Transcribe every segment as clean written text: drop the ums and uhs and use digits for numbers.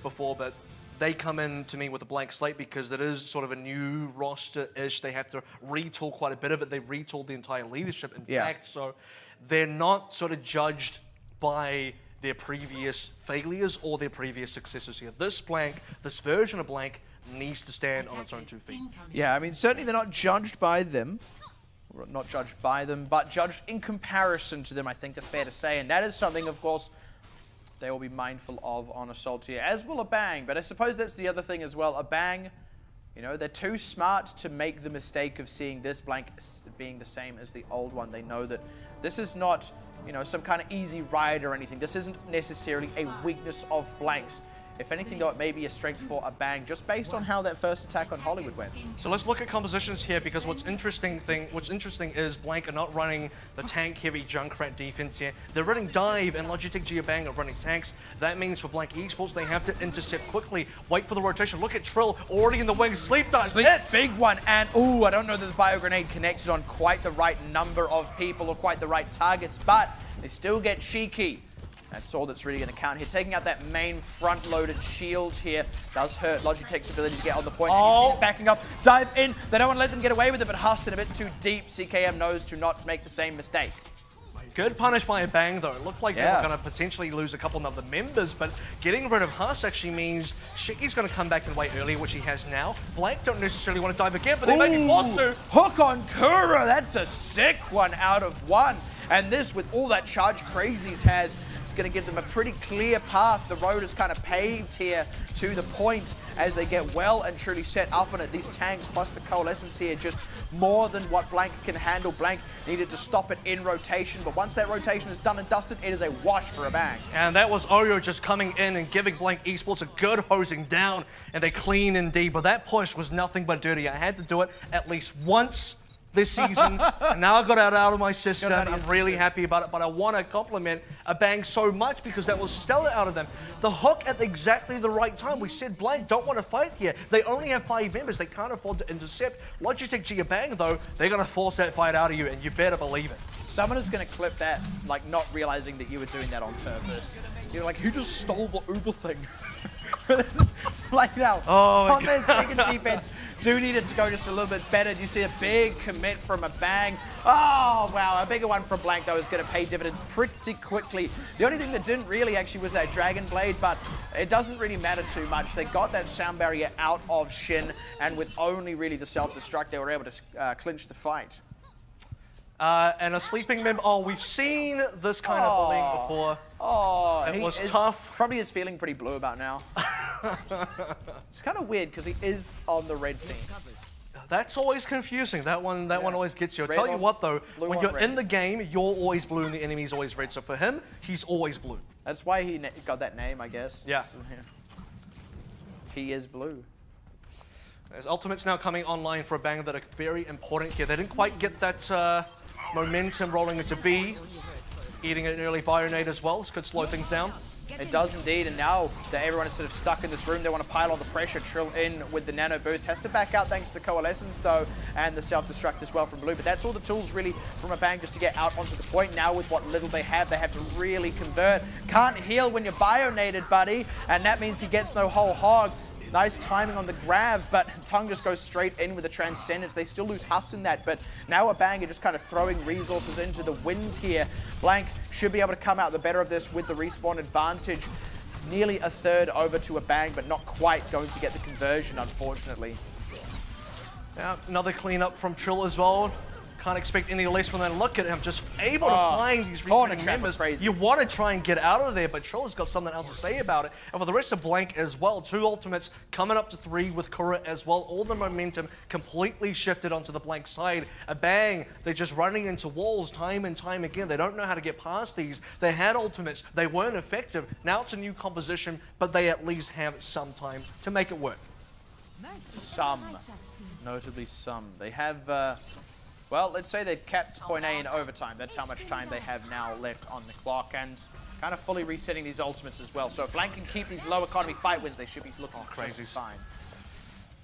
before, but they come in to me with a blank slate because it is sort of a new roster-ish. They have to retool quite a bit of it. They retooled the entire leadership, in fact, so they're not sort of judged by their previous failures or their previous successes here. This blank, this version of blank, needs to stand on its own 2 feet. Yeah, I mean, certainly they're not judged by them. Not judged by them, but judged in comparison to them, I think is fair to say. And that is something, of course, they will be mindful of on Assault here, as will a Bang. But I suppose that's the other thing as well. A Bang, you know, they're too smart to make the mistake of seeing this blank being the same as the old one. They know that this is not, you know, some kind of easy ride or anything. This isn't necessarily a weakness of blanks. If anything, though, it may be a strength for a Bang, just based on how that first attack on Hollywood went. So let's look at compositions here, because what's interesting is Blank are not running the tank-heavy Junkrat defense here. They're running Dive, and Logitech Geobang are running tanks. That means for Blank Esports, they have to intercept quickly, wait for the rotation. Look at Trill, already in the wings, Sleep Dive, hits! Big one, and ooh, I don't know that the Bio Grenade connected on quite the right number of people or quite the right targets, but they still get cheeky. That's all that's really going to count here. Taking out that main front-loaded shield here does hurt Logitech's ability to get on the point. Oh. Backing up, dive in. They don't want to let them get away with it, but Huston a bit too deep. CKM knows to not make the same mistake. Good punish by a Bang, though. It looked like they were going to potentially lose a couple of other members, but getting rid of Huss actually means Shiki's going to come back and wait early, which he has now. Blank don't necessarily want to dive again, but they may be forced to. Hook on Kura. That's a sick one out of one. And this, with all that charge Crazies has, it's going to give them a pretty clear path. The road is kind of paved here to the point as they get well and truly set up on it. These tanks plus the Coalescence here, just more than what Blank can handle. Blank needed to stop it in rotation, but once that rotation is done and dusted, it is a wash for a Bang. And that was Oyo just coming in and giving Blank Esports a good hosing down, and they clean indeed. But that push was nothing but dirty. I had to do it at least once this season, and now I got it out of my system. I'm really happy about it, but I want to compliment a Bang so much because that was stellar out of them. The hook at exactly the right time. We said Blank don't want to fight here. They only have 5 members. They can't afford to intercept. Logitech Geobang, though, they're going to force that fight out of you, and you better believe it. Someone is going to clip that, like not realizing that you were doing that on purpose. You're like, who just stole the Uber thing? Like now, on their second defense, do need it to go just a little bit better. You see a big commit from a Bang. Oh, wow, a bigger one from Blank, though, is going to pay dividends pretty quickly. The only thing that didn't really actually was that Dragon Blade, but it doesn't really matter too much. They got that sound barrier out of Shin, and with only really the self-destruct, they were able to clinch the fight. And a sleeping member. Oh, we've seen this kind of bullying before. Oh, it was tough. Probably is feeling pretty blue about now. It's kind of weird because he is on the red team. That's always confusing. That one always gets you. I'll tell you what though, when you're in the game, you're always blue and the enemy's always red. So for him, he's always blue. That's why he got that name, I guess. Yeah. So, he is blue. There's ultimates now coming online for a Bang that are very important here. They didn't quite get that momentum rolling into B. Eating an early Bionade as well. This could slow things down. It does indeed, and now that everyone is sort of stuck in this room, they want to pile on the pressure. Trill in with the nano boost. Has to back out thanks to the Coalescence, though, and the self-destruct as well from Blue. But that's all the tools, really, from a Bang just to get out onto the point. Now, with what little they have to really convert. Can't heal when you're Bionated, buddy, and that means he gets no whole hog. Nice timing on the grab, but Tongue just goes straight in with the Transcendence. They still lose Huffs in that, but now a Bang are just kind of throwing resources into the wind here. Blank should be able to come out the better of this with the respawn advantage. Nearly a third over to a Bang, but not quite going to get the conversion, unfortunately. Now, another cleanup from Trill as well. Can't expect any less from that. Look at him, just able to find these returning members. You want to try and get out of there, but Trill has got something else to say about it. And for the rest of Blank as well, 2 ultimates coming up to 3 with Kura as well. All the momentum completely shifted onto the Blank side. A Bang, they're just running into walls time and time again. They don't know how to get past these. They had ultimates, they weren't effective. Now it's a new composition, but they at least have some time to make it work. Some, notably some. They have... well, let's say they capped point A in overtime. That's how much time they have now left on the clock, and kind of fully resetting these ultimates as well. So if Blank can keep these low economy fight wins, they should be looking crazy fine.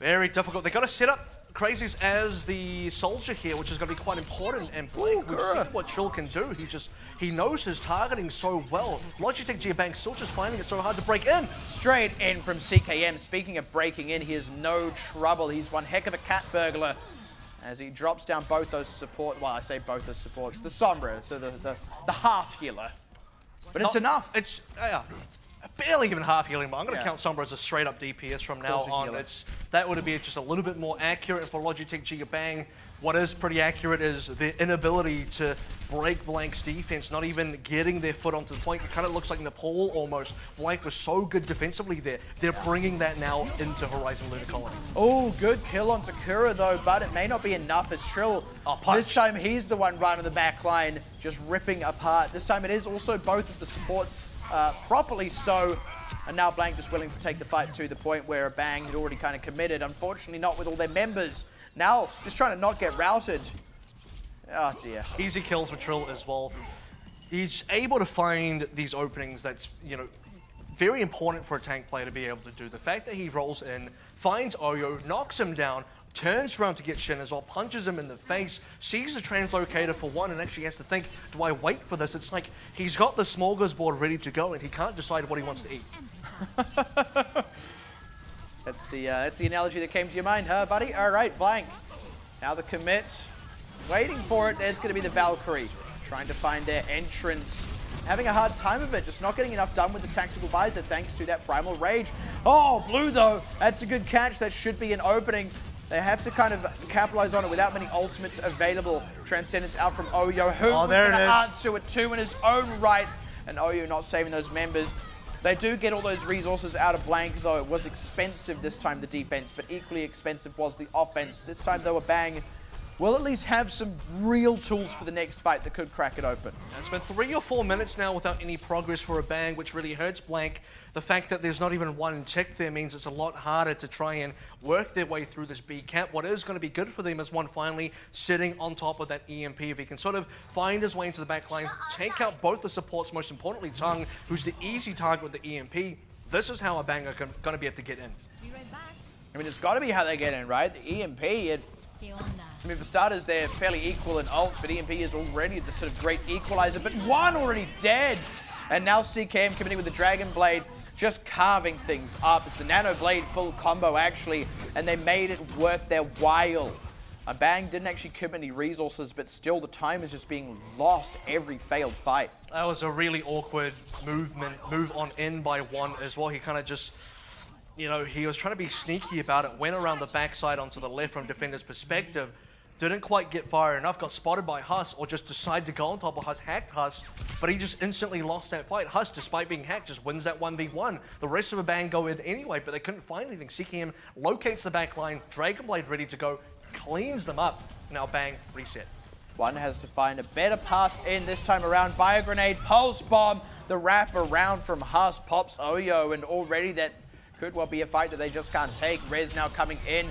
Very difficult. They got to set up Crazy's as the soldier here, which is going to be quite important. And Blake, we've seen what Trill can do. He knows his targeting so well. Logitech Geobang still just finding it so hard to break in. Straight in from CKM. Speaking of breaking in, he has no trouble. He's one heck of a cat burglar as he drops down both those support. Well, I say both those supports. The Sombra, so the half healer. But it's enough. It's barely even half healing, but I'm going to count Sombra as a straight-up DPS from now on. That would be just a little bit more accurate. And for Logitech Geobang, what is pretty accurate is the inability to break Blank's defense, not even getting their foot onto the point. It kind of looks like Nepal almost. Blank was so good defensively there. They're bringing that now into Horizon Lunar Colony. Oh, good kill on Sakura though, but it may not be enough as Trill. This time he's the one right on the back line, just ripping apart. This time it is also both of the supports properly so. And now Blank just willing to take the fight to the point where Bang had already kind of committed. Unfortunately, not with all their members. Now, just trying to not get routed. Oh, dear. Easy kills for Trill as well. He's able to find these openings that's, you know, very important for a tank player to be able to do. The fact that he rolls in, finds Oyo, knocks him down, turns around to get Shin as well, punches him in the face, sees the translocator for one, and actually has to think, do I wait for this? It's like he's got the smorgasbord ready to go, and he can't decide what he wants to eat. That's the analogy that came to your mind, huh, buddy? All right, Blank. Now the commit. Waiting for it. There's going to be the Valkyrie. Trying to find their entrance. Having a hard time of it. Just not getting enough done with this tactical visor thanks to that Primal Rage. Oh, Blue, though. That's a good catch. That should be an opening. They have to kind of capitalize on it without many ultimates available. Transcendence out from Oyo. Who oh, there it is. Answer it too in his own right. And Oyo not saving those members. They do get all those resources out of Blank, though. It was expensive this time, the defense, but equally expensive was the offense. This time, though, a Bang will at least have some real tools for the next fight that could crack it open. It's been 3 or 4 minutes now without any progress for a Bang, which really hurts Blank. The fact that there's not even one tick there means it's a lot harder to try and work their way through this B cap. What is going to be good for them is one finally sitting on top of that EMP. If he can sort of find his way into the back line, take out both the supports, most importantly Tung, who's the easy target with the EMP, this is how a Bang are going to be able to get in. I mean, it's got to be how they get in, right? The EMP, I mean, for starters, they're fairly equal in ults, but EMP is already the sort of great equalizer. But one already dead. And now CKM committing with the Dragon Blade, just carving things up. It's the Nano Blade full combo, actually, and they made it worth their while. A Bang didn't actually commit any resources, but still the time is just being lost every failed fight. That was a really awkward move on in by one as well. He kind of just, you know, he was trying to be sneaky about it, went around the backside onto the left from defender's perspective, didn't quite get far enough, got spotted by Huss, or just decided to go on top of Huss, hacked Huss, but he just instantly lost that fight. Huss, despite being hacked, just wins that 1v1. The rest of a Bang go in anyway, but they couldn't find anything. CKM locates the back line, Dragon Blade ready to go, cleans them up. Now Bang, reset. One has to find a better path in this time around. Bio Grenade, Pulse Bomb, the wrap around from Huss, pops Oyo, and already that could well be a fight that they just can't take. Rez now coming in.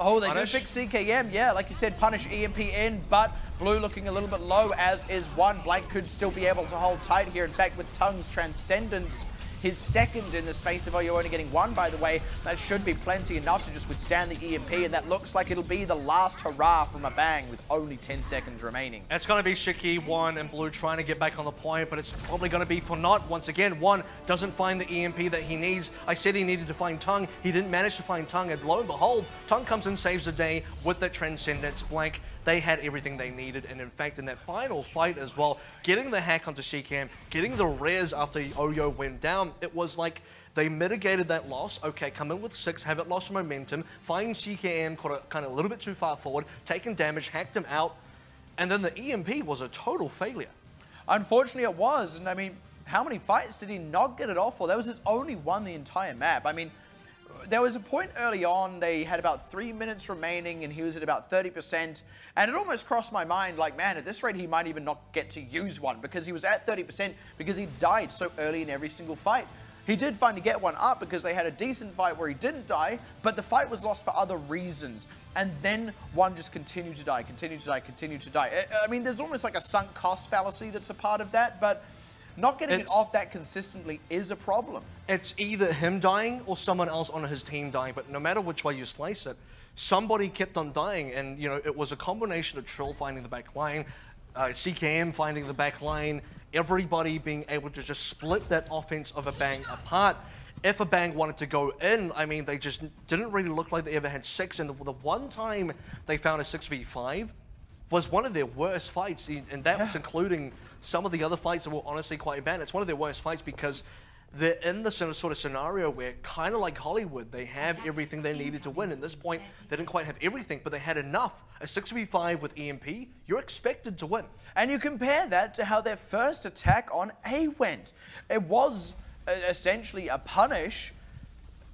Oh, they do fix CKM, yeah, like you said, punish EMP in, but Blue looking a little bit low, as is one. Blank could still be able to hold tight here. In fact, with Tung's Transcendence, his second in the space of Oyo only getting one, by the way, that should be plenty enough to just withstand the EMP, and that looks like it'll be the last hurrah from a Bang with only 10 seconds remaining. It's going to be Shiki, one, and Blue trying to get back on the point, but it's probably going to be for naught once again. One doesn't find the EMP that he needs. I said he needed to find Tung. He didn't manage to find Tung, and lo and behold, Tung comes and saves the day with that Transcendence. Blank, they had everything they needed, and in fact, in that final fight as well, getting the hack onto CKM, getting the res after Oyo went down, it was like they mitigated that loss. Okay, come in with 6, have it lost momentum, find CKM kind of a little bit too far forward, taking damage, hacked him out, and then the EMP was a total failure. Unfortunately, it was, and I mean, how many fights did he not get it off for? That was his only one the entire map. I mean, there was a point early on, they had about 3 minutes remaining and he was at about 30%. And it almost crossed my mind like, man, at this rate, he might even not get to use one because he was at 30% because he died so early in every single fight. He did finally get one up because they had a decent fight where he didn't die, but the fight was lost for other reasons. And then one just continued to die, continued to die, continued to die. I mean, there's almost like a sunk cost fallacy that's a part of that, but not getting it off that consistently is a problem. It's either him dying or someone else on his team dying, but no matter which way you slice it, somebody kept on dying, and you know it was a combination of Trill finding the back line, CKM finding the back line, everybody being able to just split that offense of a Bang apart. If a Bang wanted to go in, I mean, they just didn't really look like they ever had 6, and the one time they found a 6v5 was one of their worst fights, and that was including some of the other fights that were honestly quite bad. It's one of their worst fights because they're in the sort of scenario where, kind of like Hollywood, they have everything they needed to win. At this point, they didn't quite have everything, but they had enough. A 6v5 with EMP, you're expected to win. And you compare that to how their first attack on A went. It was essentially a punish.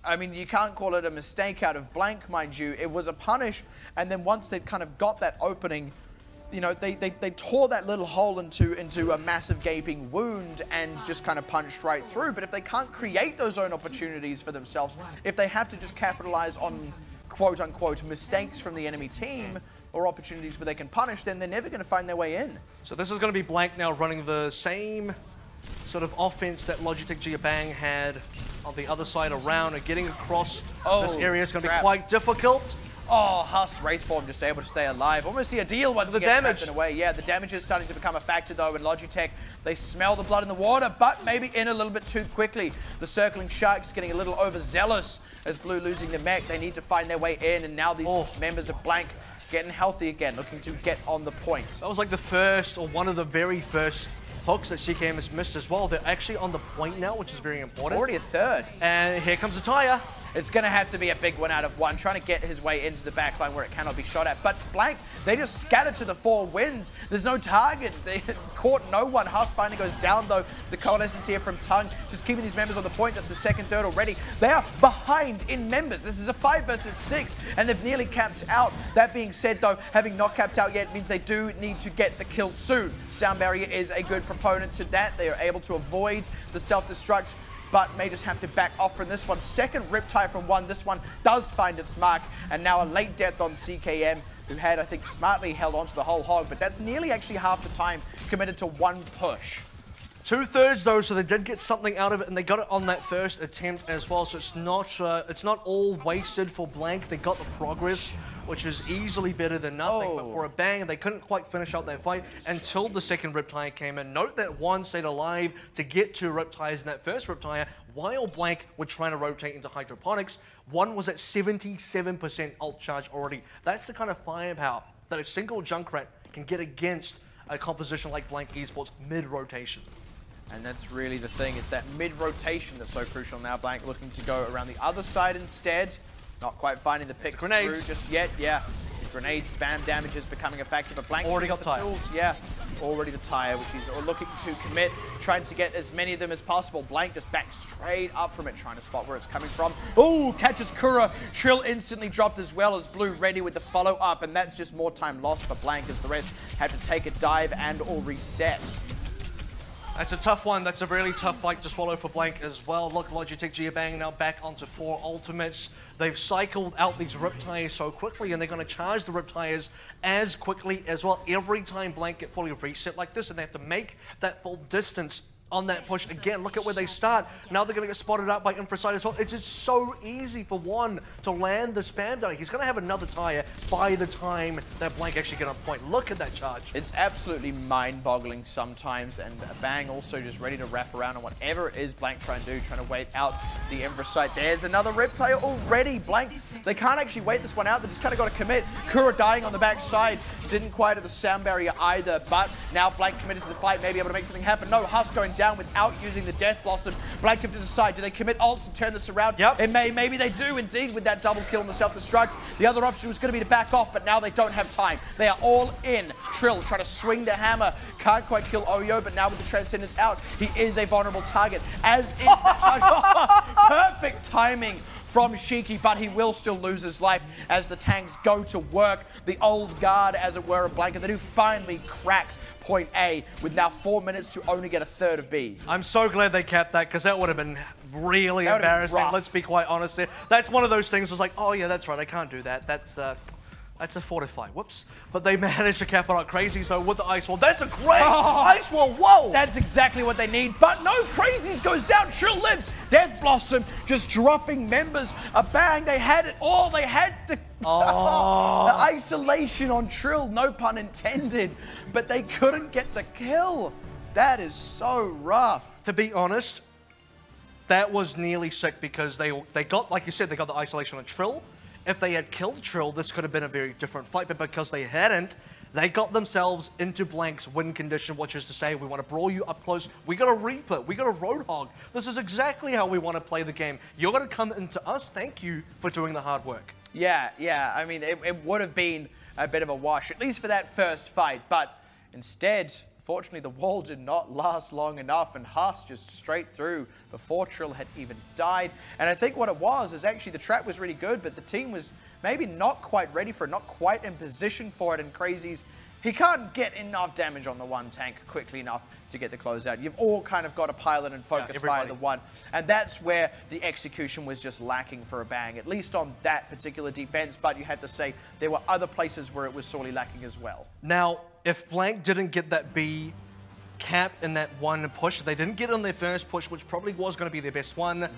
I mean, you can't call it a mistake out of blank, mind you. It was a punish, and then once they kind of got that opening, you know, they tore that little hole into a massive gaping wound and just kind of punched right through. But if they can't create those own opportunities for themselves, if they have to just capitalize on quote-unquote mistakes from the enemy team or opportunities where they can punish, then they're never going to find their way in. So this is going to be Blank now running the same sort of offense that Logitech Giabang had on the other side around, and getting across this area is going to be quite difficult. Oh, Huss, Wraithform just able to stay alive. Almost the ideal one to get trapped in a way. Yeah, the damage is starting to become a factor though, and Logitech, they smell the blood in the water, but maybe in a little bit too quickly. The circling Sharks getting a little overzealous as Blue losing the mech. They need to find their way in, and now these members of Blank getting healthy again, looking to get on the point. That was like the first, or one of the very first hooks that CKM has missed as well. They're actually on the point now, which is very important. Already a third. And here comes the tire. It's going to have to be a big one out of one, trying to get his way into the backline where it cannot be shot at. But Blank, they just scatter to the 4 wins. There's no targets. They caught no one. Huss finally goes down, though. The Coalescence here from Tongue, just keeping these members on the point. That's the second third already. They are behind in members. This is a 5 versus 6, and they've nearly capped out. That being said, though, having not capped out yet means they do need to get the kill soon. Sound Barrier is a good proponent to that. They are able to avoid the self-destruct, but may just have to back off from this one. Second Riptide from one. This one does find its mark, and now a late death on CKM, who had, I think, smartly held onto the whole hog, but that's nearly actually half the time committed to one push. 2/3 though, so they did get something out of it, and they got it on that first attempt as well, so it's not all wasted for Blank. They got the progress, which is easily better than nothing, but for a Bang, they couldn't quite finish out that fight until the second Riptire came in. Note that one stayed alive to get 2 Riptires in that first Riptire, while Blank were trying to rotate into hydroponics. One was at 77% ult charge already. That's the kind of firepower that a single Junkrat can get against a composition like Blank Esports mid-rotation. And that's really the thing. It's that mid-rotation that's so crucial now. Blank looking to go around the other side instead. Not quite finding the picks through just yet. Yeah, the grenade spam damage is becoming a factor, but Blank already got the tools. Yeah, already the tire, which he's looking to commit, trying to get as many of them as possible. Blank just back straight up from it, trying to spot where it's coming from. Oh, catches Kura. Trill instantly dropped as well as Blue ready with the follow-up, and that's just more time lost for Blank as the rest have to take a dive and or reset. That's a tough one. That's a really tough fight to swallow for Blank as well. Look, Logitech Giabang now back onto 4 ultimates. They've cycled out these Riptires so quickly, and they're going to charge the Riptires as quickly as well. Every time Blank get fully reset like this, and they have to make that full distance on that push again. Look at where they start. Now they're going to get spotted up by Infraside as well. It's just so easy for one to land the spam down. He's going to have another tire by the time that Blank actually get on point. Look at that charge. It's absolutely mind-boggling sometimes, and Bang also just ready to wrap around on whatever it is Blank trying to do, trying to wait out the Infraside. There's another Riptire already. Blank, they can't actually wait this one out. They just kind of got to commit. Kura dying on the backside. Didn't quite have the sound barrier either, but now Blank committed to the fight, maybe able to make something happen. No, Huss going down without using the Death Blossom. Blank have to decide, do they commit ults and turn this around? Yep. Maybe they do indeed with that double kill and the self-destruct. The other option was going to be to back off, but now they don't have time. They are all in. Trill trying to swing the hammer. Can't quite kill Oyo, but now with the Transcendence out, he is a vulnerable target. As is that charge. Perfect timing from Shiki, but he will still lose his life as the tanks go to work. The old guard, as it were, of Blank, and they do finally crack point A with now 4 minutes to only get a third of B. I'm so glad they kept that, because that would have been really embarrassing. Let's be quite honest there. That's one of those things was like, oh yeah, that's right, I can't do that. That's That's a fortify. Whoops. But they managed to cap it out. Crazies, though, with the Ice Wall. That's a great Ice Wall. Whoa! That's exactly what they need. But no, Crazies goes down. Trill lives. Death Blossom just dropping members. A bang. They had it all. They had the, the isolation on Trill. No pun intended. But they couldn't get the kill. That is so rough. To be honest, that was nearly sick because they got, like you said, they got the isolation on Trill. If they had killed Trill, this could have been a very different fight, but because they hadn't, they got themselves into Blank's win condition, which is to say, we want to brawl you up close, we got a Reaper, we got a Roadhog. This is exactly how we want to play the game. You're going to come into us, thank you for doing the hard work. Yeah, I mean, it would have been a bit of a wash, at least for that first fight, but instead, fortunately, the wall did not last long enough, and Haas just straight through before Trill had even died. And I think what it was is actually the trap was really good, but the team was maybe not quite ready for it, not quite in position for it, and Crazies, he can't get enough damage on the one tank quickly enough to get the closeout. You've all kind of got to pilot and focus via the one, and that's where the execution was just lacking for a bang, at least on that particular defense, but you have to say there were other places where it was sorely lacking as well. Now, if Blank didn't get that B cap in that one push, they didn't get on their first push, which probably was going to be their best one,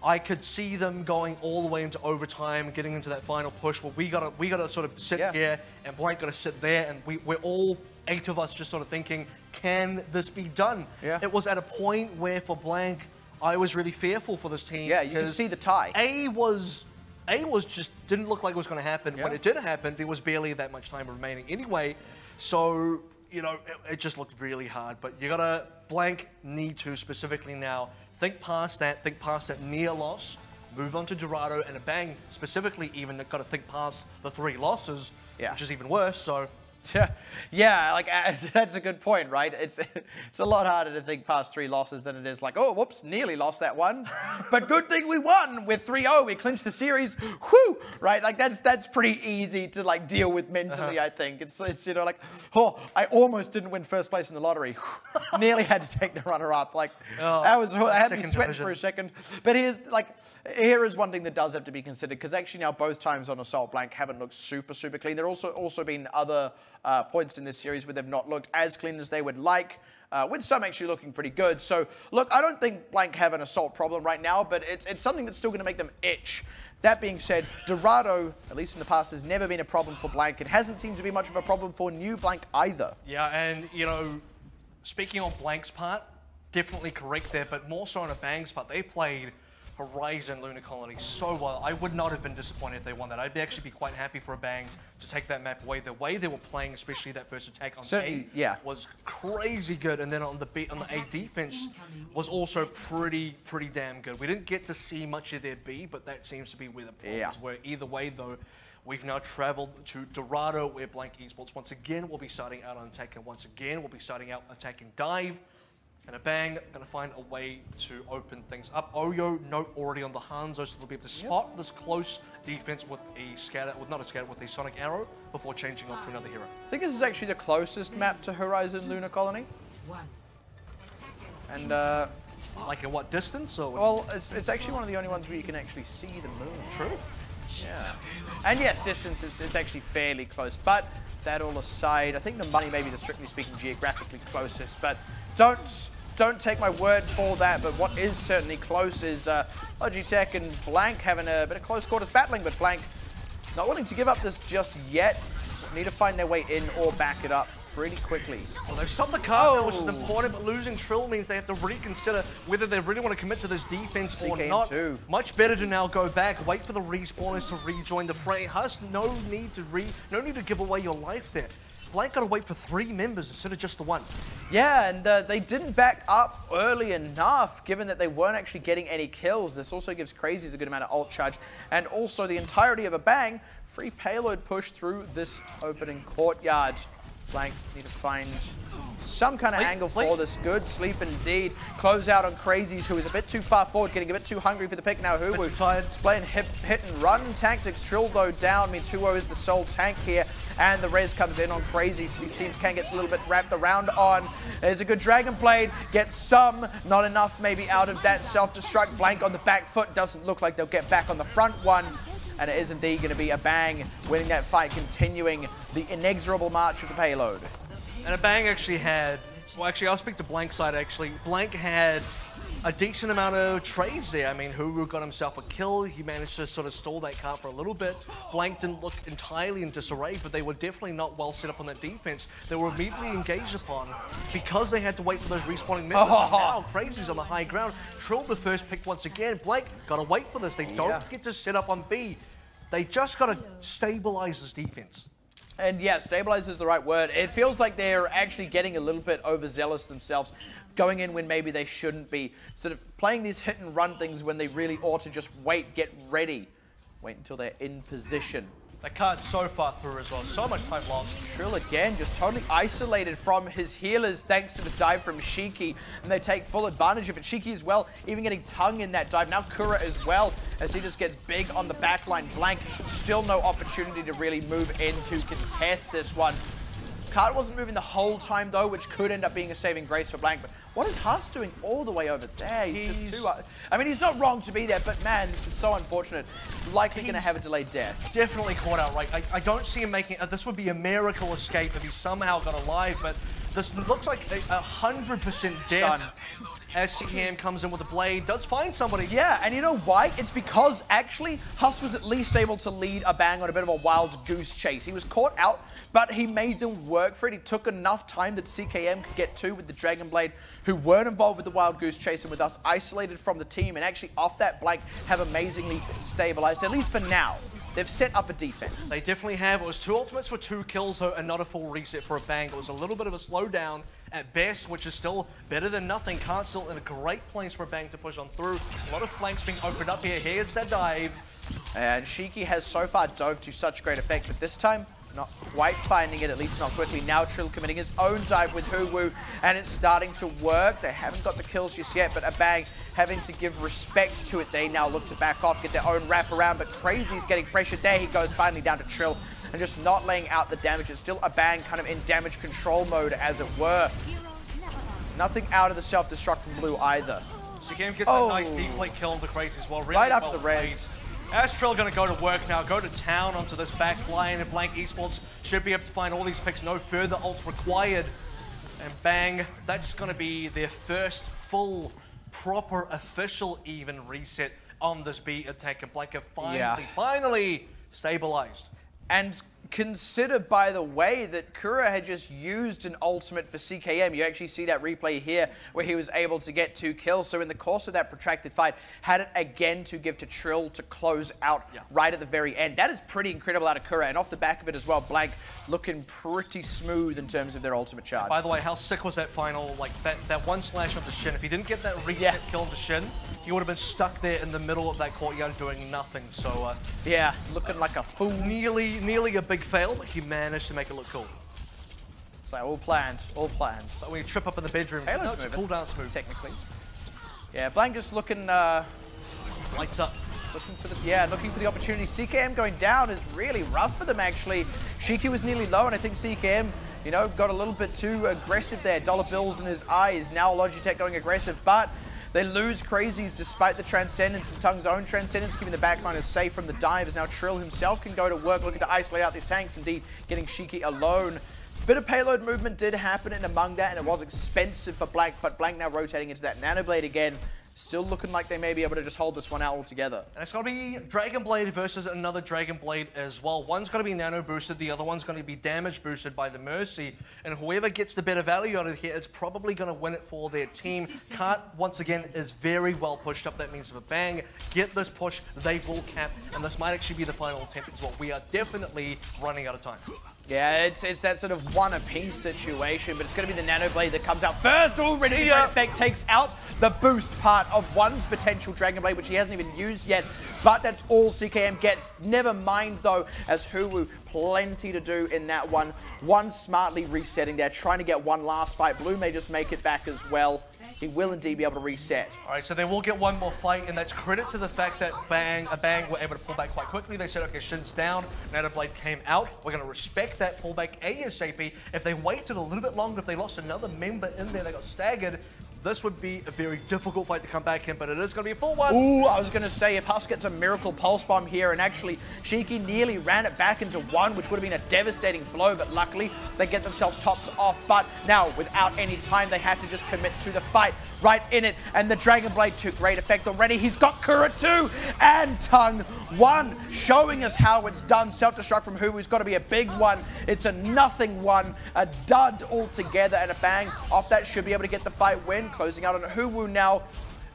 I could see them going all the way into overtime, getting into that final push where we gotta sort of sit here and Blank gotta sit there, and we're all 8 of us just sort of thinking, can this be done? It was at a point where for Blank, I was really fearful for this team. Yeah, you can see the tie. A was just didn't look like it was going to happen. When it did happen, there was barely that much time remaining anyway. So, you know, it just looked really hard. But you gotta, Blank need to specifically now think past that near loss, move on to Dorado, and a bang specifically even got to think past the 3 losses, which is even worse. So. Yeah, like that's a good point, right? It's a lot harder to think past 3 losses than it is like, oh, whoops, nearly lost that one, but good thing we won with 3-0. We clinched the series, whoo, right? Like that's pretty easy to like deal with mentally. I think it's you know like, oh, I almost didn't win first place in the lottery, nearly had to take the runner-up. Like I had me sweating for a second. But here is one thing that does have to be considered, because actually now both times on Assault Blank haven't looked super clean. There also been other points in this series where they've not looked as clean as they would like, with some actually looking pretty good. So, look, I don't think Blank have an assault problem right now, but it's something that's still going to make them itch. That being said, Dorado, at least in the past, has never been a problem for Blank. It hasn't seemed to be much of a problem for new Blank either. Yeah, and, you know, speaking on Blank's part, definitely correct there, but more so on a Bang's part, they played Horizon Lunar Colony so well. I would not have been disappointed if they won that. I'd actually be quite happy for a Bang to take that map away. The way they were playing, especially that first attack on A, was crazy good, and then on the A defense was also pretty damn good. We didn't get to see much of their B, but that seems to be where the problems were. Either way, though, we've now traveled to Dorado, where Blank Esports once again will be starting out on attack, and once again we'll be starting out attacking dive. And a Bang going to find a way to open things up. Oyo note already on the Hanzo, so they'll be able to spot this close defense with a scatter, with a Sonic Arrow before changing off to another hero. I think this is actually the closest map to Horizon Lunar Colony. And like at what distance? Or well, it's actually one of the only ones where you can actually see the moon. True. Yeah. And yes, distance it's actually fairly close. But that all aside, I think the money may be the strictly speaking geographically closest, but don't take my word for that, but what is certainly close is Logitech and Blank having a bit of close quarters battling, but Blank not willing to give up this just yet. Need to find their way in or back it up pretty quickly. Well, they've stopped the car, which is important, but losing Trill means they have to reconsider whether they really want to commit to this defense or not. Much better to now go back, wait for the respawners to rejoin the fray. Huss, no need to give away your life there. Blank got to wait for 3 members instead of just the 1. Yeah, and they didn't back up early enough, given that they weren't actually getting any kills. This also gives Crazies a good amount of ult charge, and also the entirety of a Bang free payload push through this opening courtyard. Blank need to find some kind of angle for this. Good sleep indeed. Close out on Crazies, who is a bit too far forward, getting a bit too hungry for the pick now. Who is playing hit and run tactics. Trill though down means Huo is the sole tank here, and the res comes in on Crazies, so these teams can get a little bit wrapped around on. There's a good Dragon Blade, gets some, not enough maybe out of that self-destruct. Blank on the back foot, doesn't look like they'll get back on the front one. and it is indeed going to be a Bang winning that fight, continuing the inexorable march of the payload. And a Bang actually had, well, actually, I'll speak to Blank's side, actually. Blank had a decent amount of trades there. I mean, Huru got himself a kill. He managed to sort of stall that cart for a little bit. Blank didn't look entirely in disarray, but they were definitely not well set up on that defense. They were immediately engaged upon because they had to wait for those respawning members. Now, Crazy's on the high ground. Trill the first pick once again. Blank got to wait for this. They don't get to set up on B. They just got to stabilize this defense. And yeah, stabilize is the right word. It feels like they're actually getting a little bit overzealous themselves, going in when maybe they shouldn't be. Sort of playing these hit and run things when they really ought to just wait, get ready. Wait until they're in position. That card's so far through as well. So much time lost. Trill again, just totally isolated from his healers thanks to the dive from Shiki. And they take full advantage of it. Shiki as well, even getting tongue in that dive. Now Kura as well, as he just gets big on the backline. Blank, still no opportunity to really move in to contest this one. Card wasn't moving the whole time though, which could end up being a saving grace for Blank. But what is Haas doing all the way over there? He's just too... I mean, he's not wrong to be there, but man, this is so unfortunate. Likely going to have a delayed death. Definitely caught out, right? I don't see him making... this would be a miracle escape if he somehow got alive, but this looks like 100% dead. Done. As CKM comes in with a blade, does find somebody. Yeah, and you know why? It's because actually Huss was at least able to lead a Bang on a bit of a wild goose chase. He was caught out, but he made them work for it. He took enough time that CKM could get two with the Dragon Blade, who weren't involved with the wild goose chase and with us isolated from the team, and actually off that Blank have amazingly stabilized, at least for now. They've set up a defense. They definitely have. It was 2 ultimates for 2 kills, though, and not a full reset for a Bang. It was a little bit of a slowdown at best, which is still better than nothing. Can't still in a great place for a Bang to push on through. A lot of flanks being opened up here. Here's that dive. And Shiki has so far dove to such great effect, but this time, not quite finding it, at least not quickly. Now Trill committing his own dive with Huwu, and it's starting to work. They haven't got the kills just yet, but a Bang having to give respect to it. They now look to back off, get their own wrap around, but Crazy's getting pressured. There he goes, finally down to Trill, and just not laying out the damage. It's still a Bang kind of in damage control mode, as it were. Nothing out of the self-destruct from Blue either. So Game gets a nice deep plate kill into Crazy as well. Really right after well the res. As Trill going to go to work now, go to town onto this back line, and Blank Esports should be able to find all these picks. No further ults required. And Bang, that's going to be their first full, proper, official even reset on this B attack. And Blank have finally stabilized. And consider, by the way, that Kura had just used an ultimate for CKM. You actually see that replay here where he was able to get 2 kills. So in the course of that protracted fight, had it again to give to Trill to close out right at the very end. That is pretty incredible out of Kura. And off the back of it as well, Blank looking pretty smooth in terms of their ultimate charge. By the way, how sick was that final, like that one slash of the shin? If he didn't get that reset kill to shin, he would have been stuck there in the middle of that courtyard doing nothing. So yeah, looking like a fool. Nearly a big fail, but he managed to make it look cool. So all planned, all planned. But when you trip up in the bedroom, no, it's a cool down smooth. Technically. Yeah, Blank just looking lights up. Looking for the opportunity. CKM going down is really rough for them, actually. Shiki was nearly low, and I think CKM, you know, got a little bit too aggressive there. Dollar bills in his eyes. Now Logitech going aggressive, but they lose Crazies despite the Transcendence and Tung's own Transcendence, keeping the backliners safe from the dives. Now Trill himself can go to work, looking to isolate out these tanks, indeed getting Shiki alone. Bit of payload movement did happen in among that, and it was expensive for Blank, but Blank now rotating into that Nano Blade again. Still looking like they may be able to just hold this one out altogether. And it's going to be Dragon Blade versus another Dragon Blade as well. One's going to be nano boosted, the other one's going to be damage boosted by the Mercy. And whoever gets the better value out of here is probably going to win it for their team. Kart, once again, is very well pushed up. That means with a Bang, get this push, they will cap. And this might actually be the final attempt as well. We are definitely running out of time. Yeah, it's that sort of one apiece situation, but it's going to be the Nano Blade that comes out first. Already the great effect takes out the boost part of one's potential Dragon Blade, which he hasn't even used yet, but that's all CKM gets. Never mind, though, as Huwu, plenty to do in that one. One smartly resetting there, trying to get one last fight. Blue may just make it back as well. He will indeed be able to reset. All right, so they will get one more fight, and that's credit to the fact that Bang were able to pull back quite quickly. They said, okay, Shin's down, Nano Blade came out. We're going to respect that pullback ASAP. If they waited a little bit longer, if they lost another member in there, they got staggered, this would be a very difficult fight to come back in, but it is going to be a full one. Ooh, I was going to say, if Husk gets a miracle pulse bomb here, and actually Shiki nearly ran it back into one, which would have been a devastating blow, but luckily they get themselves topped off. But now, without any time, they have to just commit to the fight right in it, and the Dragon Blade took great effect already. He's got Kura 2 and Tongue 1, showing us how it's done. Self-destruct from Huwu's got to be a big one. It's a nothing one, a dud altogether, and a bang off that should be able to get the fight win. Closing out on Huwu now,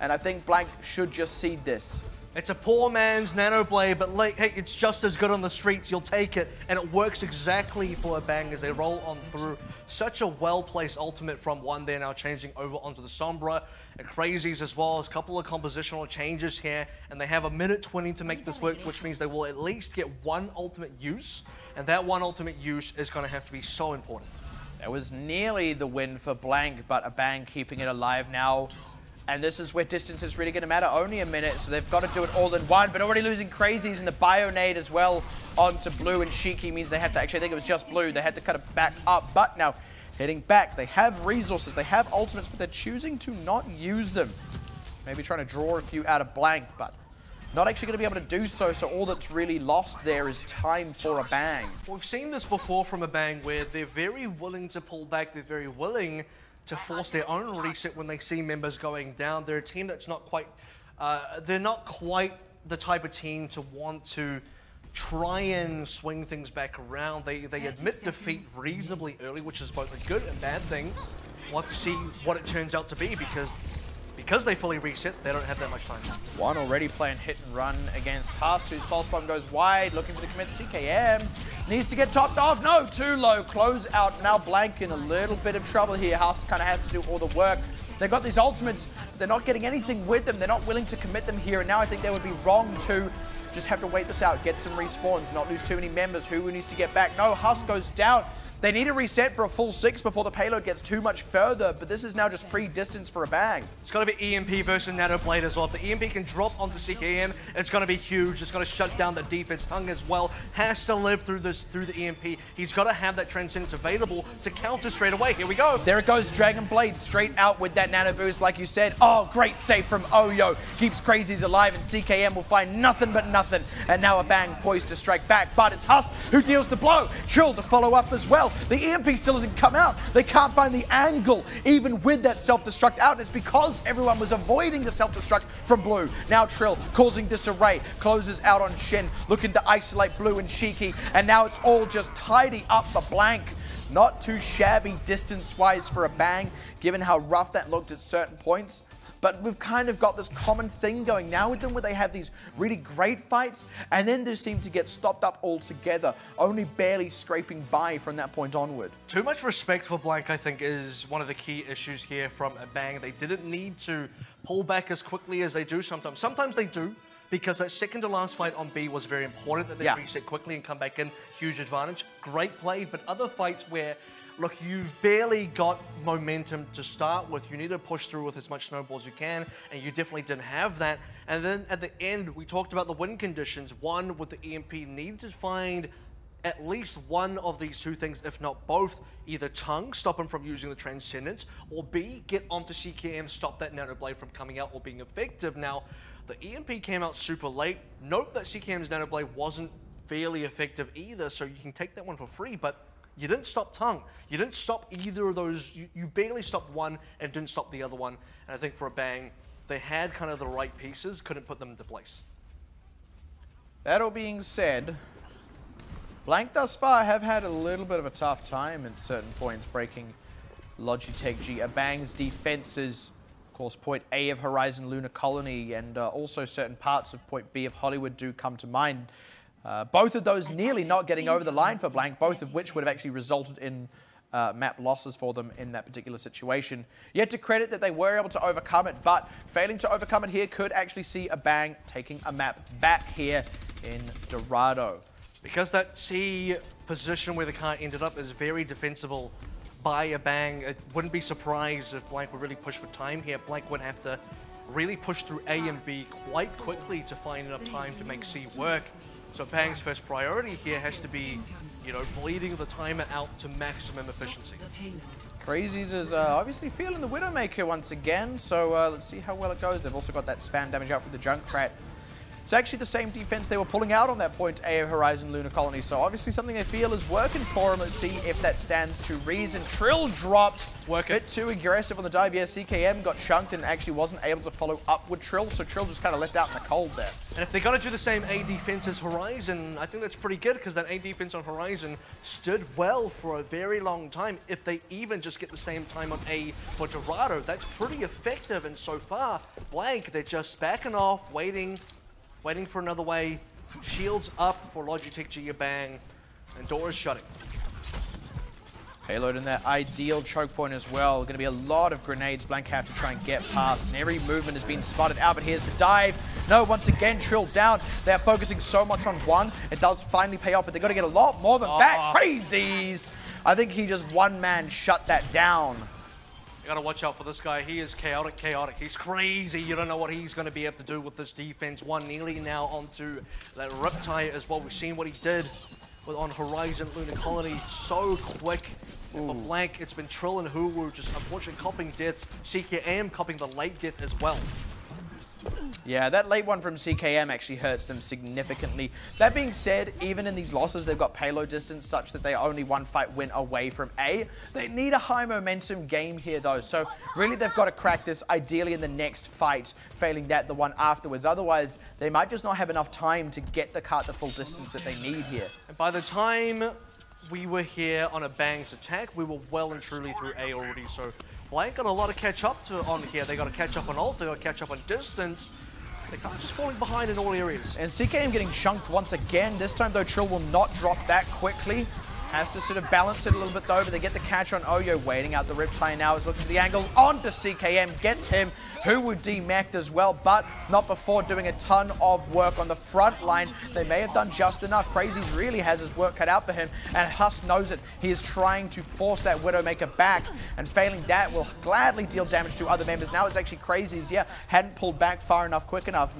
and I think Blank should just seed this. It's a poor man's Nano Blade, but hey, it's just as good on the streets. You'll take it, and it works exactly for a bang as they roll on through. Such a well-placed ultimate from one there, now changing over onto the Sombra. And Crazies as well as a couple of compositional changes here, and they have a minute 20 to make this work, which means they will at least get one ultimate use, and that one ultimate use is going to have to be so important. That was nearly the win for Blank, but a bang keeping it alive now. And this is where distance is really going to matter. Only a minute, so they've got to do it all in one, but already losing Crazies and the Bionade as well onto Blue, and Shiki means they have to, actually I think it was just Blue, they had to cut it back up, but now heading back, they have resources, they have ultimates, but they're choosing to not use them. Maybe trying to draw a few out of Blank, but not actually going to be able to do so, so all that's really lost there is time for a bang. We've seen this before from a bang where they're very willing to pull back, they're very willing to force their own reset when they see members going down. They're a team that's not quite, they're not quite the type of team to want to try and swing things back around. They admit defeat reasonably early, which is both a good and bad thing. We'll have to see what it turns out to be because they fully reset, they don't have that much time. One already playing hit and run against Huss, whose pulse bomb goes wide, looking for the commit. CKM needs to get topped off. No, too low. Close out. Now Blank in a little bit of trouble here. Huss kind of has to do all the work. They've got these ultimates. They're not getting anything with them. They're not willing to commit them here. And now I think they would be wrong to just have to wait this out, get some respawns, not lose too many members. Who needs to get back? No, Huss goes down. They need a reset for a full 6 before the payload gets too much further, but this is now just free distance for a bang. It's going to be EMP versus Nano Blade as well. If the EMP can drop onto CKM, it's going to be huge. It's going to shut down the defense. Tongue as well has to live through the EMP. He's got to have that Transcendence available to counter straight away. Here we go. There it goes, Dragon Blade straight out with that Nano Boost, like you said. Oh, great save from Oyo. Keeps Crazies alive, and CKM will find nothing but nothing. And now a bang poised to strike back, but it's Huss who deals the blow. Trill to follow up as well. The EMP still hasn't come out. They can't find the angle, even with that self-destruct out. And it's because everyone was avoiding the self-destruct from Blue. Now Trill causing disarray, closes out on Shin, looking to isolate Blue and Shiki. And now it's all just tidy up for Blank. Not too shabby distance-wise for a bang, given how rough that looked at certain points. But we've kind of got this common thing going now with them where they have these really great fights and then they seem to get stopped up altogether, only barely scraping by from that point onward. Too much respect for Blank, I think, is one of the key issues here from a bang. They didn't need to pull back as quickly as they do sometimes. Sometimes they do, because that second to last fight on B was very important that they reset quickly and come back in. Huge advantage. Great play, but other fights where, look, you've barely got momentum to start with. You need to push through with as much snowballs as you can, and you definitely didn't have that. And then at the end, we talked about the win conditions. One, with the EMP, needed to find at least one of these two things, if not both. Either Tongue, stop him from using the Transcendence, or B, get onto CKM, stop that Nano Blade from coming out or being effective. Now, the EMP came out super late. Note that CKM's Nano Blade wasn't fairly effective either, so you can take that one for free, but you didn't stop Tongue. You didn't stop either of those. You barely stopped one and didn't stop the other one. And I think for a bang, they had kind of the right pieces, couldn't put them into place. That all being said, Blank thus far have had a little bit of a tough time at certain points breaking Logitech G. A bang's defenses, of course, point A of Horizon Lunar Colony and also certain parts of point B of Hollywood do come to mind. Both of those nearly not getting over the line for Blank, both of which would have actually resulted in map losses for them in that particular situation. Yet to credit that they were able to overcome it, but failing to overcome it here could actually see a bang taking a map back here in Dorado. Because that C position where the car ended up is very defensible by a bang, it wouldn't be surprised if Blank would really push for time here. Blank would have to really push through A and B quite quickly to find enough time to make C work. So Bang's first priority here has to be, you know, bleeding the timer out to maximum efficiency. Crazies is obviously feeling the Widowmaker once again, so let's see how well it goes. They've also got that spam damage out with the Junkrat. It's actually the same defense they were pulling out on that point, AO Horizon Lunar Colony, so obviously something they feel is working for them. Let's see if that stands to reason. Trill dropped. A bit too aggressive on the dive. Yeah, CKM got chunked and actually wasn't able to follow up with Trill, so Trill just kind of left out in the cold there. And if they're going to do the same A defense as Horizon, I think that's pretty good, because that A defense on Horizon stood well for a very long time. If they even just get the same time on A for Dorado, that's pretty effective. And so far, Blank, they're just backing off, waiting for another way. Shields up for Logitech Giabang, and doors shutting. Payload in that ideal choke point as well. Going to be a lot of grenades Blank have to try and get past, and every movement has been spotted out, but here's the dive. No, once again, Trill down. They're focusing so much on one. It does finally pay off, but they've got to get a lot more than that. Crazies! I think he just one-man shut that down. You gotta watch out for this guy. He is chaotic. He's crazy. You don't know what he's gonna be able to do with this defense. One nearly now onto that Riptide as well. We've seen what he did on Horizon Lunar Colony so quick. For Blank, it's been Trill and Huwu just unfortunately copping deaths. CKM copping the late death as well. Yeah, that late one from CKM actually hurts them significantly. That being said, even in these losses, they've got payload distance such that they're only one fight win away from A. They need a high momentum game here, though. So really, they've got to crack this ideally in the next fight, failing that the one afterwards. Otherwise, they might just not have enough time to get the cart the full distance that they need here. And by the time we were here on a Bang's attack, we were well and truly through A already. So Blank got a lot to catch up to on here. They got to catch up on ults, they got to catch up on distance. They're kind of just falling behind in all areas. And CKM getting chunked once again. This time, though, Trill will not drop that quickly. Has to sort of balance it a little bit, though, but they get the catch on Oyo, waiting out the Riptide now. Is looking for the angle onto CKM, gets him. Huwu demacked as well, but not before doing a ton of work on the front line. They may have done just enough. Crazies really has his work cut out for him, and Huss knows it. He is trying to force that Widowmaker back, and failing that will gladly deal damage to other members. Now it's actually Crazies, yeah, hadn't pulled back far enough, quick enough.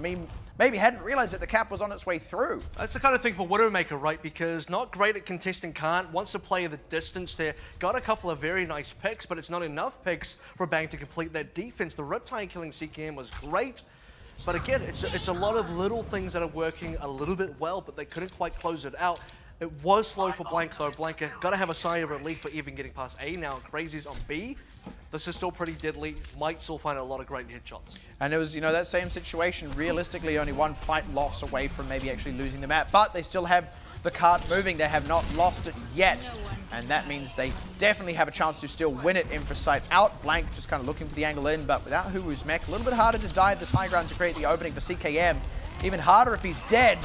Maybe hadn't realized that the cap was on its way through. That's the kind of thing for Widowmaker, right? Because not great at contesting can't, wants to play the distance there. Got a couple of very nice picks, but it's not enough picks for Bang to complete that defense. The Riptide killing CKM was great, but again, it's a lot of little things that are working a little bit well, but they couldn't quite close it out. It was slow for Blank, though. Blank got to have a sigh of relief for even getting past A now. Crazy's on B. This is still pretty deadly. Might still find a lot of great headshots. And it was, you know, that same situation, realistically only one fight loss away from maybe actually losing the map. But they still have the cart moving. They have not lost it yet. And that means they definitely have a chance to still win it in for sight out. Blank just kind of looking for the angle in, but without Huwu's mech, a little bit harder to dive this high ground to create the opening for CKM. Even harder if he's dead.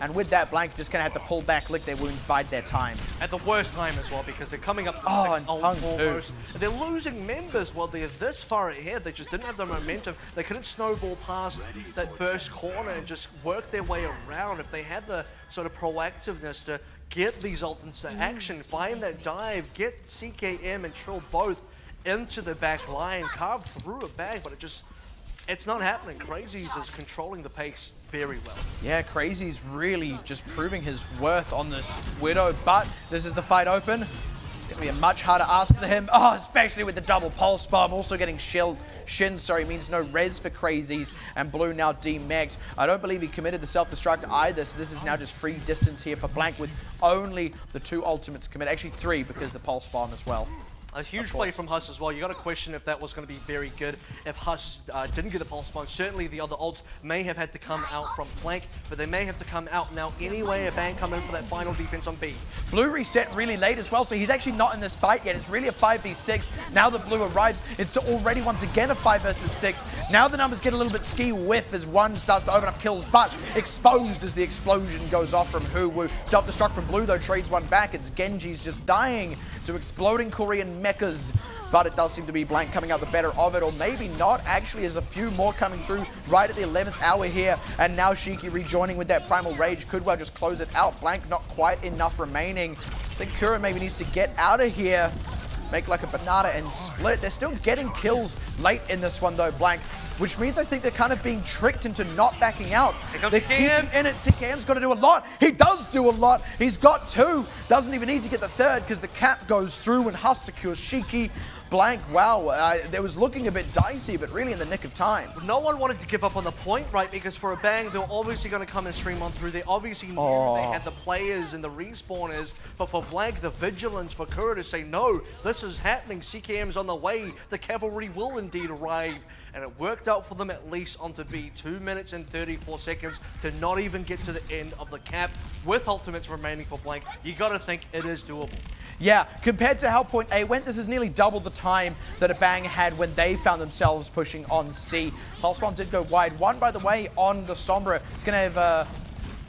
And with that, Blank just going to have to pull back, lick their wounds, bide their time. At the worst time as well, because they're coming up to almost. They're losing members while they're this far ahead. They just didn't have the momentum. They couldn't snowball past that first corner and just work their way around. If they had the sort of proactiveness to get these ults into action, find that dive, get CKM and Trill both into the back line, carve through a bag, but it's not happening. Crazies is controlling the pace very well. Yeah, Crazy's really just proving his worth on this Widow, but this is the fight open. It's going to be a much harder ask for him. Oh, especially with the double pulse bomb. Also getting Shin, means no res for Crazies, and Blue now demagged. I don't believe he committed the self-destruct either, so this is now just free distance here for Blank with only the 2 ultimates committed. Actually 3 because the pulse bomb as well. A huge play from Huss as well. You got to question if that was going to be very good if Huss didn't get a pulse bomb. Certainly the other ults may have had to come out from flank, but they may have to come out now anyway. A Bang come in for that final defense on B. Blue reset really late as well, so he's actually not in this fight yet. It's really a 5v6. Now that Blue arrives, it's already once again a 5 versus 6. Now the numbers get a little bit ski-whiff as one starts to open up kills, but exposed as the explosion goes off from Huwu. Self-destruct from Blue, though, trades one back. It's Genji's just dying to exploding Korean mechas, but it does seem to be Blank coming out the better of it, or maybe not. Actually, there's a few more coming through right at the 11th hour here, and now Shiki rejoining with that Primal Rage could well just close it out. Blank not quite enough remaining. I think Kura maybe needs to get out of here, make like a banana and split. They're still getting kills late in this one though. Blank which means I think they're kind of being tricked into not backing out. They're keeping in it. CKM's got to do a lot. He does do a lot. He's got 2. Doesn't even need to get the 3rd because the cap goes through and Huss secures Shiki. Blank, wow, it was looking a bit dicey, but really in the nick of time. No one wanted to give up on the point, right? Because for a Bang, they were obviously going to come and stream on through. They obviously knew they had the players and the respawners, but for Blank, the vigilance for Kura to say, no, this is happening, CKM's on the way, the cavalry will indeed arrive. And it worked out for them at least onto B, 2 minutes and 34 seconds to not even get to the end of the cap with ultimates remaining for Blank. You got to think it is doable. Yeah, compared to how Point A went, this is nearly double the time that a Bang had when they found themselves pushing on C. Pulse Bomb did go wide. 1, by the way, on the Sombra. It's going to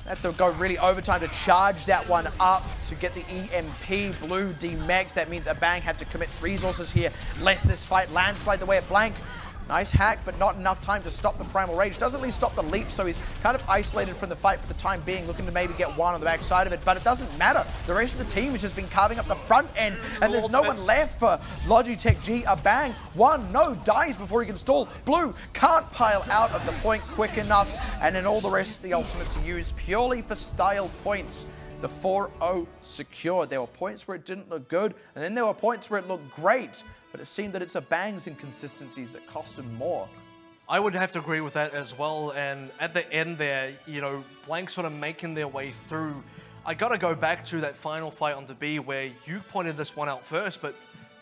have to go really overtime to charge that one up to get the EMP. Blue demexed. That means a Bang had to commit resources here. Less this fight. Landslide the way at Blank. Nice hack, but not enough time to stop the Primal Rage. Doesn't really stop the leap, so he's kind of isolated from the fight for the time being, looking to maybe get 1 on the back side of it, but it doesn't matter. The rest of the team has just been carving up the front end, and there's no one left for Logitech G. A Bang, 1, no, dies before he can stall. Blue can't pile out of the point quick enough, and then all the rest of the ultimates are used purely for style points. The 4-0 secured. There were points where it didn't look good, and then there were points where it looked great. But it seemed that it's a Bang's inconsistencies that cost him more. I would have to agree with that as well. And at the end there, you know, Blank sort of making their way through. I got to go back to that final fight on the B where you pointed this one out first, but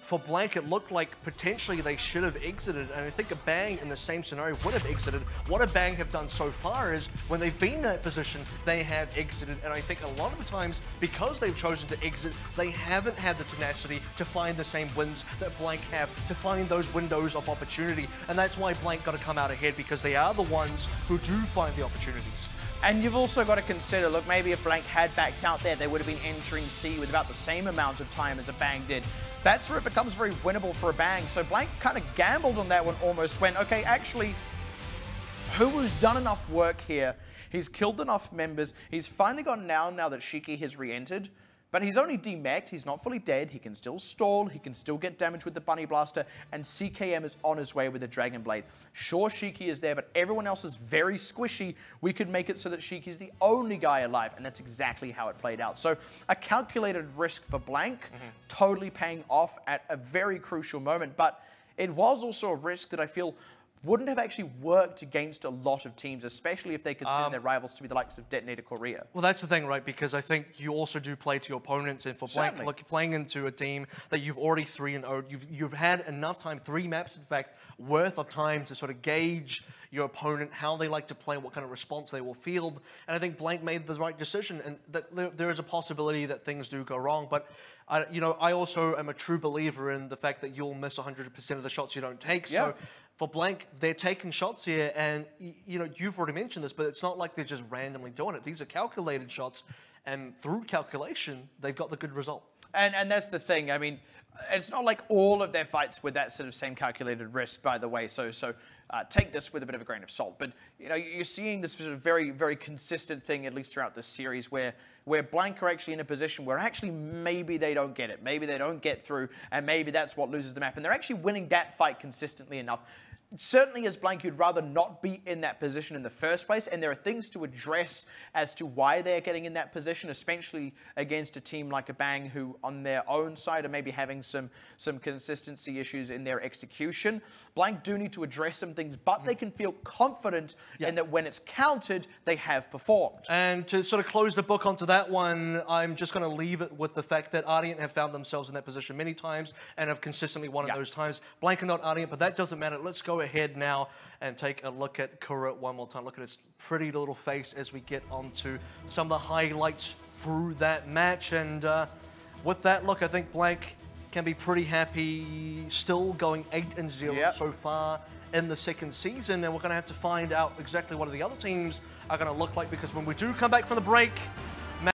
for Blank, it looked like potentially they should have exited, and I think a Bang in the same scenario would have exited. What a Bang have done so far is when they've been in that position, they have exited, and I think a lot of the times, because they've chosen to exit, they haven't had the tenacity to find the same wins that Blank have, to find those windows of opportunity, and that's why Blank got to come out ahead, because they are the ones who do find the opportunities. And you've also got to consider, look, maybe if Blank had backed out there, they would have been entering C with about the same amount of time as a Bang did. That's where it becomes very winnable for a Bang. So Blank kind of gambled on that one, almost went, okay, actually, Huwu's done enough work here. He's killed enough members. He's finally gone now that Shiki has re-entered. But he's only demeched, he's not fully dead, he can still stall, he can still get damage with the Bunny Blaster, and CKM is on his way with the Dragon Blade. Sure, Shiki is there, but everyone else is very squishy. We could make it so that Shiki is the only guy alive, and that's exactly how it played out. So a calculated risk for Blank, totally paying off at a very crucial moment, but it was also a risk that I feel wouldn't have actually worked against a lot of teams, especially if they consider their rivals to be the likes of Detonator Korea. Well, that's the thing, right? Because I think you also do play to your opponents, and for Blank, look, playing into a team that you've already 3-0, you've had enough time, 3 maps, in fact, worth of time to sort of gauge your opponent, how they like to play, what kind of response they will field, and I think Blank made the right decision, and that there is a possibility that things do go wrong, but you know, I also am a true believer in the fact that you'll miss 100% of the shots you don't take. Yeah. So for Blank, they're taking shots here, and you know, you've already mentioned this, but it's not like they're just randomly doing it. These are calculated shots, and through calculation, they've got the good result. And that's the thing. I mean, it's not like all of their fights with that sort of same calculated risk, by the way. So take this with a bit of a grain of salt. But you know, you're seeing this sort of very, very consistent thing, at least throughout this series, where Blank are actually in a position where actually maybe they don't get it, maybe they don't get through, and maybe that's what loses the map. And they're actually winning that fight consistently enough. Certainly as Blank, you'd rather not be in that position in the first place, and there are things to address as to why they're getting in that position, especially against a team like a Bang, who on their own side are maybe having some consistency issues in their execution. Blank do need to address some things, but they can feel confident in that when it's counted, they have performed. And to sort of close the book onto that one, I'm just going to leave it with the fact that Ardiant have found themselves in that position many times and have consistently won at those times. Blank are not Ardiant, but that doesn't matter. Let's go ahead now and take a look at Kura one more time. Look at his pretty little face as we get onto some of the highlights through that match. And with that look, I think Blank can be pretty happy, still going 8-0 so far in the second season. And we're going to have to find out exactly what the other teams are going to look like, because when we do come back from the break,